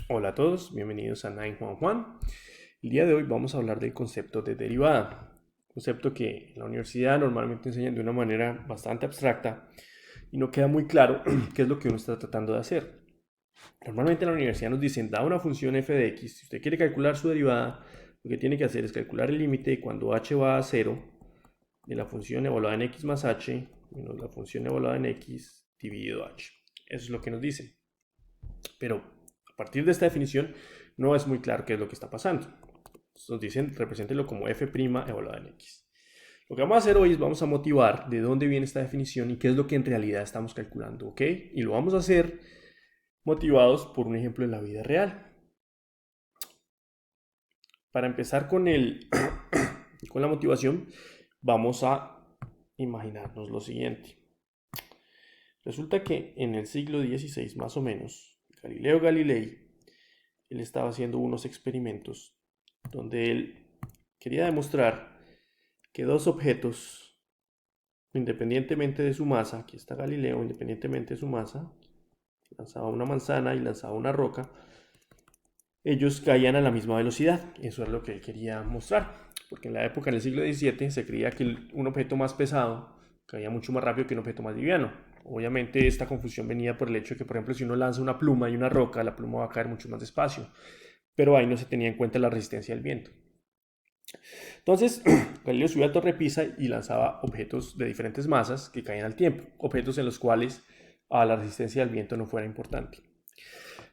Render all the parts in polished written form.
Hola a todos, bienvenidos a Nine Juan Juan. El día de hoy vamos a hablar del concepto de derivada, concepto que en la universidad normalmente enseñan de una manera bastante abstracta y no queda muy claro qué es lo que uno está tratando de hacer. Normalmente en la universidad nos dicen, da una función f de x, si usted quiere calcular su derivada, lo que tiene que hacer es calcular el límite cuando h va a 0 de la función evaluada en x más h menos la función evaluada en x dividido h. Eso es lo que nos dicen. Pero a partir de esta definición no es muy claro qué es lo que está pasando. Nos dicen, represéntelo como f' evaluada en x. Lo que vamos a hacer hoy es vamos a motivar de dónde viene esta definición y qué es lo que en realidad estamos calculando, ¿ok? Y lo vamos a hacer motivados por un ejemplo en la vida real. Para empezar con la motivación, vamos a imaginarnos lo siguiente. Resulta que en el siglo XVI más o menos, Galileo Galilei, él estaba haciendo unos experimentos donde él quería demostrar que dos objetos, independientemente de su masa, aquí está Galileo, independientemente de su masa, lanzaba una manzana y lanzaba una roca, ellos caían a la misma velocidad. Eso es lo que él quería mostrar, porque en la época, en el siglo XVII, se creía que un objeto más pesado caía mucho más rápido que un objeto más liviano. Obviamente esta confusión venía por el hecho de que, por ejemplo, si uno lanza una pluma y una roca, la pluma va a caer mucho más despacio, pero ahí no se tenía en cuenta la resistencia del viento. Entonces, Galileo subía a Torre Pisa y lanzaba objetos de diferentes masas que caían al tiempo, objetos en los cuales la resistencia del viento no fuera importante.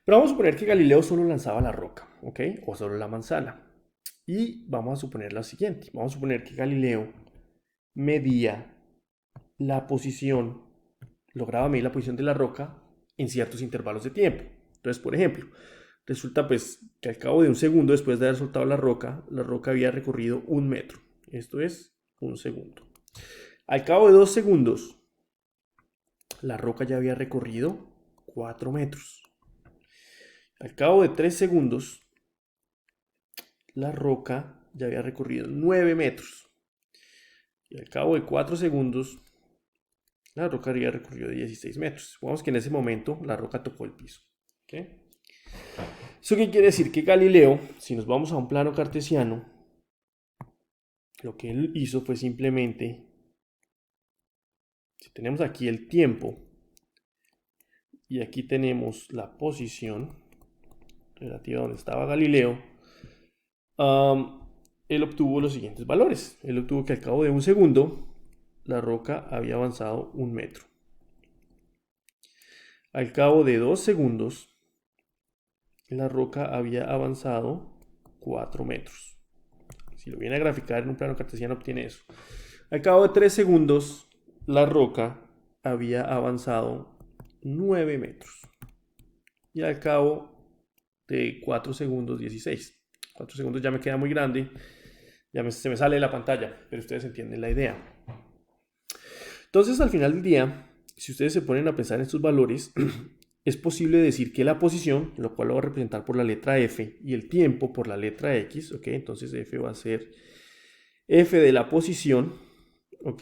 Pero vamos a suponer que Galileo solo lanzaba la roca, ¿ok? O solo la manzana. Y vamos a suponer lo siguiente, vamos a suponer que Galileo medía la posición, lograba medir la posición de la roca en ciertos intervalos de tiempo. Entonces, por ejemplo, resulta pues que al cabo de un segundo después de haber soltado la roca había recorrido 1 metro. Esto es un segundo. Al cabo de 2 segundos, la roca ya había recorrido 4 metros. Al cabo de 3 segundos, la roca ya había recorrido 9 metros. Y al cabo de 4 segundos, la roca había recorrido 16 metros. Supongamos que en ese momento la roca tocó el piso. ¿Okay? ¿Eso qué quiere decir? Que Galileo, si nos vamos a un plano cartesiano, lo que él hizo fue simplemente, si tenemos aquí el tiempo y aquí tenemos la posición relativa a donde estaba Galileo, él obtuvo los siguientes valores. Él obtuvo que al cabo de un segundo la roca había avanzado 1 metro. Al cabo de 2 segundos la roca había avanzado 4 metros. Si lo viene a graficar en un plano cartesiano obtiene eso. Al cabo de 3 segundos la roca había avanzado 9 metros. Y al cabo de 4 segundos 16. 4 segundos ya me queda muy grande, se me sale de la pantalla, pero ustedes entienden la idea. Entonces al final del día, si ustedes se ponen a pensar en estos valores, es posible decir que la posición, lo cual lo voy a representar por la letra F, y el tiempo por la letra X, ¿ok? Entonces F va a ser F de la posición, ¿ok?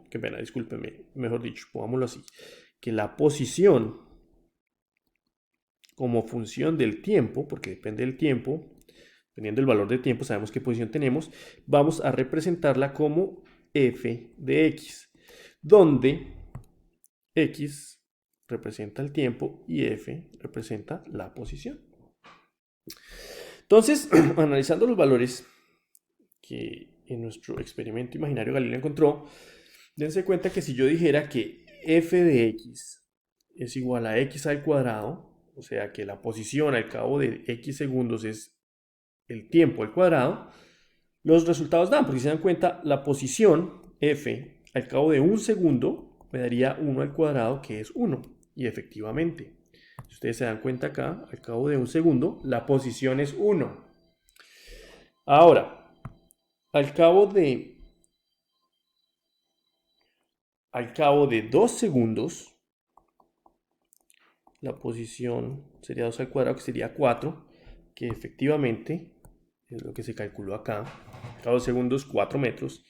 Qué pena, discúlpenme, mejor dicho, pongámoslo así, que la posición como función del tiempo, porque depende del tiempo, dependiendo del valor de tiempo, sabemos qué posición tenemos, vamos a representarla como f de x, donde x representa el tiempo y f representa la posición. Entonces, analizando los valores que en nuestro experimento imaginario Galileo encontró, dense cuenta que si yo dijera que f de x es igual a x al cuadrado, o sea que la posición al cabo de x segundos es el tiempo al cuadrado, los resultados dan, porque si se dan cuenta, la posición f al cabo de un segundo me daría 1 al cuadrado, que es 1. Y efectivamente, si ustedes se dan cuenta acá, al cabo de un segundo, la posición es 1. Ahora, al cabo de 2 segundos, la posición sería 2 al cuadrado, que sería 4, que efectivamente es lo que se calculó acá. Al cabo de 2 segundos, 4 metros.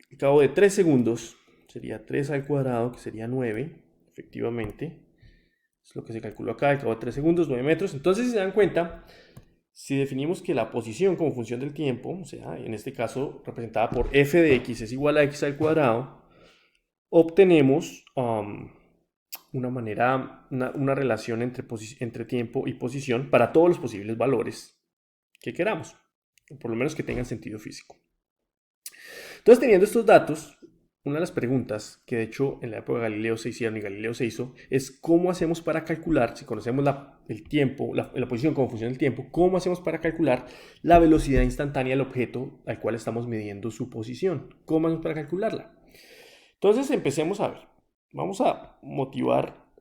Al cabo de 3 segundos, sería 3 al cuadrado, que sería 9. efectivamente, es lo que se calculó acá, al cabo de 3 segundos, 9 metros. Entonces, si se dan cuenta, si definimos que la posición como función del tiempo, o sea, en este caso representada por f de x es igual a x al cuadrado, obtenemos una relación entre tiempo y posición para todos los posibles valores que queramos, o por lo menos que tengan sentido físico. Entonces, teniendo estos datos, una de las preguntas que de hecho en la época de Galileo se hicieron y Galileo se hizo es cómo hacemos para calcular, si conocemos el tiempo, la posición como función del tiempo, cómo hacemos para calcular la velocidad instantánea del objeto al cual estamos midiendo su posición. ¿Cómo hacemos para calcularla? Entonces empecemos a ver. Vamos a motivar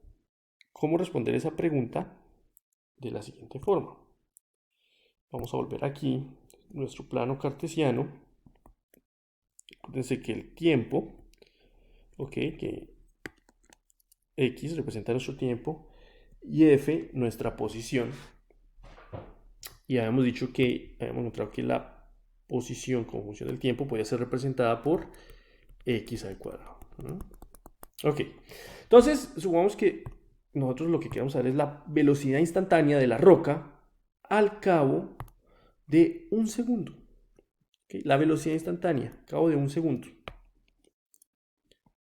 cómo responder esa pregunta de la siguiente forma. Vamos a volver aquí, nuestro plano cartesiano. Acuérdense que el tiempo, que x representa nuestro tiempo y f nuestra posición. Y habíamos dicho que, habíamos encontrado que la posición como función del tiempo podía ser representada por x al cuadrado, ¿no? Ok, entonces supongamos que nosotros lo que queremos saber es la velocidad instantánea de la roca al cabo de un segundo. ¿Okay? La velocidad instantánea al cabo de un segundo.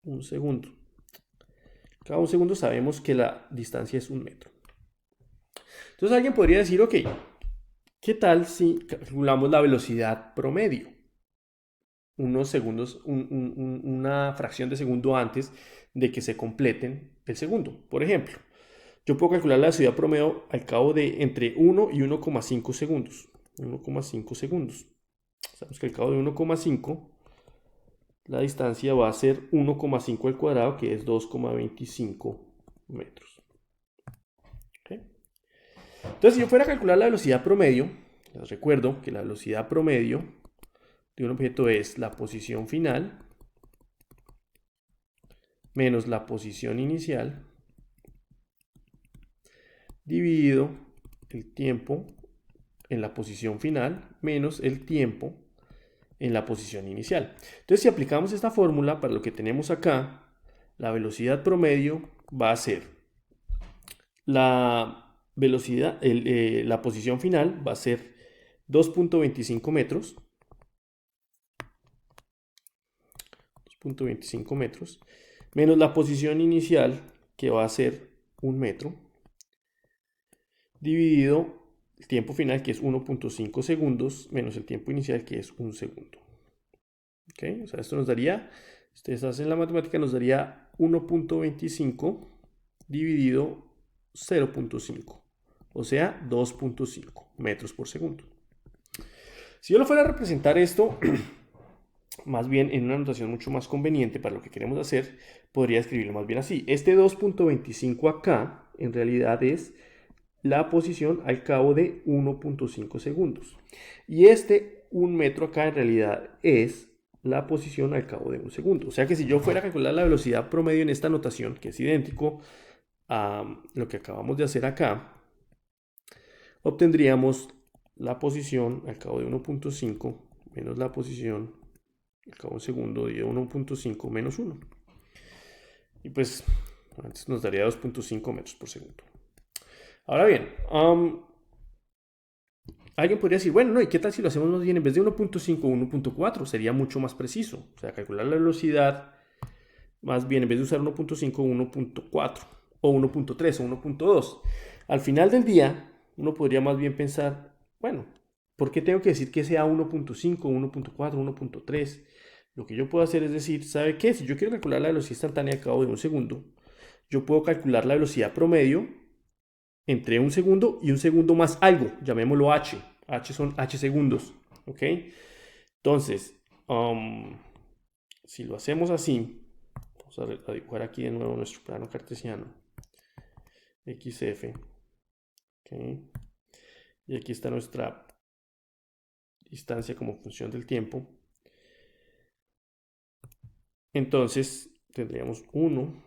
Un segundo. Cada un segundo sabemos que la distancia es 1 metro. Entonces alguien podría decir, ok, ¿qué tal si calculamos la velocidad promedio? Unos segundos, una fracción de segundo antes de que se completen el segundo. Por ejemplo, yo puedo calcular la velocidad promedio al cabo de entre 1 y 1,5 segundos. 1,5 segundos. Sabemos que al cabo de 1,5 la distancia va a ser 1,5 al cuadrado, que es 2,25 metros. ¿Okay? Entonces, si yo fuera a calcular la velocidad promedio, les recuerdo que la velocidad promedio de un objeto es la posición final menos la posición inicial dividido el tiempo en la posición final menos el tiempo en la posición inicial. Entonces, si aplicamos esta fórmula para lo que tenemos acá, la velocidad promedio va a ser la velocidad, la posición final va a ser 2,25 metros. 2,25 metros menos la posición inicial, que va a ser 1 metro, dividido el tiempo final, que es 1,5 segundos, menos el tiempo inicial, que es 1 segundo. ¿Okay? O sea, esto nos daría, ustedes hacen la matemática, nos daría 1,25 dividido 0,5, o sea, 2,5 metros por segundo. Si yo lo fuera a representar esto, más bien en una notación mucho más conveniente para lo que queremos hacer, podría escribirlo más bien así. Este 2,25 acá, en realidad es la posición al cabo de 1,5 segundos. Y este 1 metro acá en realidad es la posición al cabo de 1 segundo. O sea que si yo fuera a calcular la velocidad promedio en esta notación, que es idéntico a lo que acabamos de hacer acá, obtendríamos la posición al cabo de 1,5 menos la posición al cabo de un segundo de 1,5 menos 1. Y pues antes nos daría 2,5 metros por segundo. Ahora bien, alguien podría decir, bueno, no, ¿y qué tal si lo hacemos más bien en vez de 1,5, 1,4? Sería mucho más preciso. O sea, calcular la velocidad, más bien en vez de usar 1,5, 1,4 o 1,3 o 1,2. Al final del día, uno podría más bien pensar, bueno, ¿por qué tengo que decir que sea 1,5, 1,4, 1,3? Lo que yo puedo hacer es decir, ¿sabe qué? Si yo quiero calcular la velocidad instantánea al cabo de 1 segundo, yo puedo calcular la velocidad promedio entre 1 segundo y 1 segundo más algo, llamémoslo h. H son h segundos, ¿ok? Entonces, si lo hacemos así, vamos a dibujar aquí de nuevo nuestro plano cartesiano, xf, ¿ok? Y aquí está nuestra distancia como función del tiempo. Entonces, tendríamos 1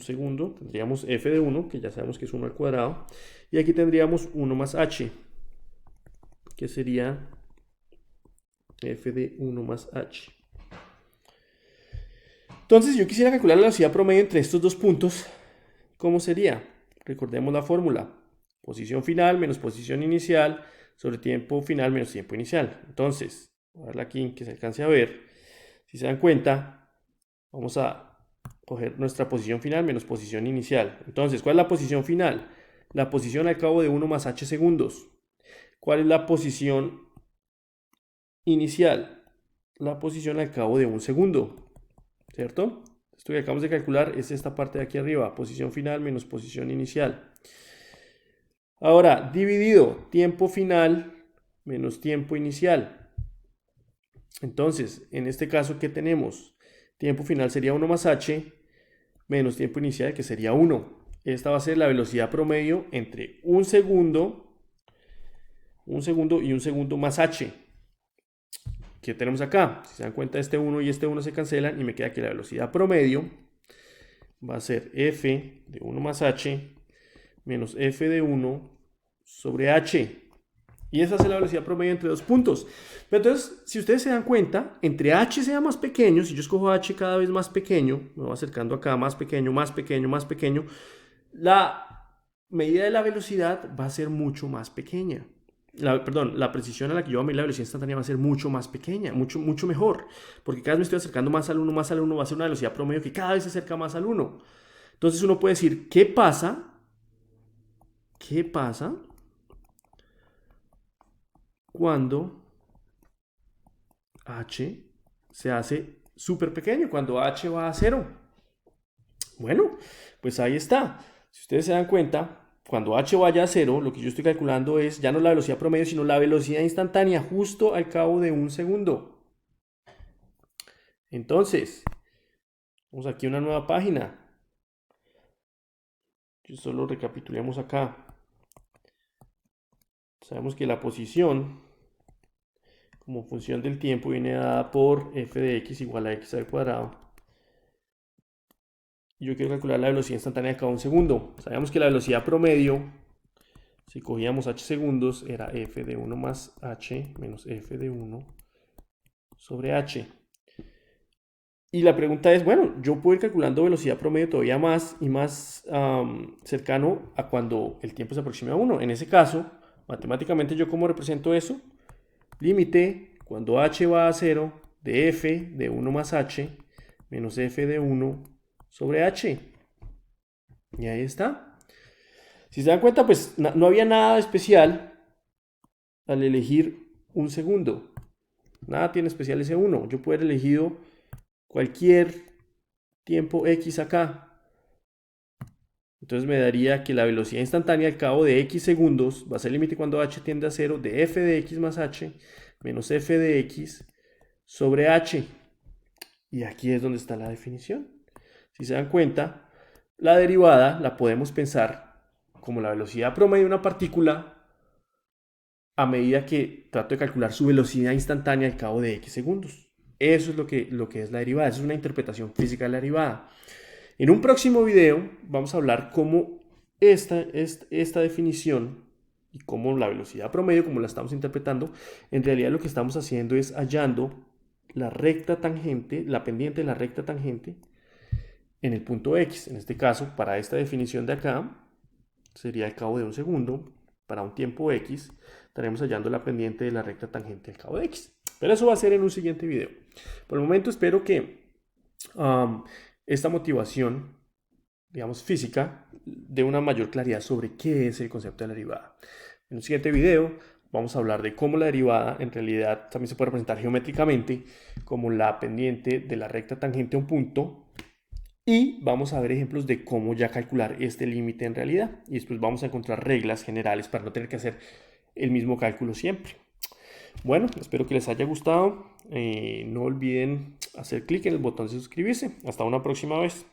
segundo, tendríamos f de 1, que ya sabemos que es 1 al cuadrado, y aquí tendríamos 1 más h, que sería f de 1 más h. Entonces, si yo quisiera calcular la velocidad promedio entre estos dos puntos, ¿cómo sería? Recordemos la fórmula. Posición final menos posición inicial sobre tiempo final menos tiempo inicial. Entonces, voy a darle aquí que se alcance a ver. Si se dan cuenta, vamos a coger nuestra posición final menos posición inicial. Entonces, ¿cuál es la posición final? La posición al cabo de 1 más h segundos. ¿Cuál es la posición inicial? La posición al cabo de 1 segundo, ¿cierto? Esto que acabamos de calcular es esta parte de aquí arriba, posición final menos posición inicial. Ahora, dividido tiempo final menos tiempo inicial. Entonces, en este caso, ¿qué tenemos? Tiempo final sería 1 más h menos tiempo inicial, que sería 1. Esta va a ser la velocidad promedio entre un segundo y un segundo más h. ¿Qué tenemos acá? Si se dan cuenta, este 1 y este 1 se cancelan y me queda que la velocidad promedio va a ser f de 1 más h menos f de 1 sobre h. Y esa es la velocidad promedio entre dos puntos. Pero entonces, si ustedes se dan cuenta, entre h sea más pequeño, si yo escojo h cada vez más pequeño, me voy acercando acá, más pequeño, más pequeño, más pequeño, la medida de la velocidad va a ser mucho más pequeña. La precisión a la que yo voy a medir la velocidad instantánea va a ser mucho más pequeña, mucho mejor. Porque cada vez me estoy acercando más al 1, va a ser una velocidad promedio que cada vez se acerca más al 1. Entonces uno puede decir, ¿qué pasa? ¿Qué pasa cuando h se hace súper pequeño? Cuando h va a 0. Bueno, pues ahí está. Si ustedes se dan cuenta, cuando h vaya a 0, lo que yo estoy calculando es ya no la velocidad promedio, sino la velocidad instantánea justo al cabo de un segundo. Entonces, vamos aquí a una nueva página. Solo recapitulemos acá. Sabemos que la posición como función del tiempo viene dada por f de x igual a x al cuadrado. Y yo quiero calcular la velocidad instantánea de cada un segundo. Sabemos que la velocidad promedio, si cogíamos h segundos, era f de 1 más h menos f de 1 sobre h. Y la pregunta es, bueno, yo puedo ir calculando velocidad promedio todavía más y más cercano a cuando el tiempo se aproxime a 1. En ese caso, matemáticamente, ¿yo cómo represento eso? Límite, cuando h va a 0, de f de 1 más h menos f de 1 sobre h. Y ahí está. Si se dan cuenta, pues no había nada especial al elegir un segundo. Nada tiene especial ese 1. Yo puedo haber elegido cualquier tiempo x acá. Entonces me daría que la velocidad instantánea al cabo de x segundos va a ser el límite cuando h tiende a 0 de f de x más h menos f de x sobre h. Y aquí es donde está la definición. Si se dan cuenta, la derivada la podemos pensar como la velocidad promedio de una partícula a medida que trato de calcular su velocidad instantánea al cabo de x segundos. Eso es lo que es la derivada. Eso es una interpretación física de la derivada. En un próximo video vamos a hablar cómo esta definición y cómo la velocidad promedio, como la estamos interpretando, en realidad lo que estamos haciendo es hallando la recta tangente, la pendiente de la recta tangente en el punto X. En este caso, para esta definición de acá, sería al cabo de un segundo. Para un tiempo X, estaremos hallando la pendiente de la recta tangente al cabo de X. Pero eso va a ser en un siguiente video. Por el momento espero que esta motivación, digamos física, dé una mayor claridad sobre qué es el concepto de la derivada. En un siguiente video vamos a hablar de cómo la derivada en realidad también se puede representar geométricamente como la pendiente de la recta tangente a un punto. Y vamos a ver ejemplos de cómo ya calcular este límite en realidad. Y después vamos a encontrar reglas generales para no tener que hacer el mismo cálculo siempre. Bueno, espero que les haya gustado. No olviden hacer clic en el botón de suscribirse. Hasta una próxima vez.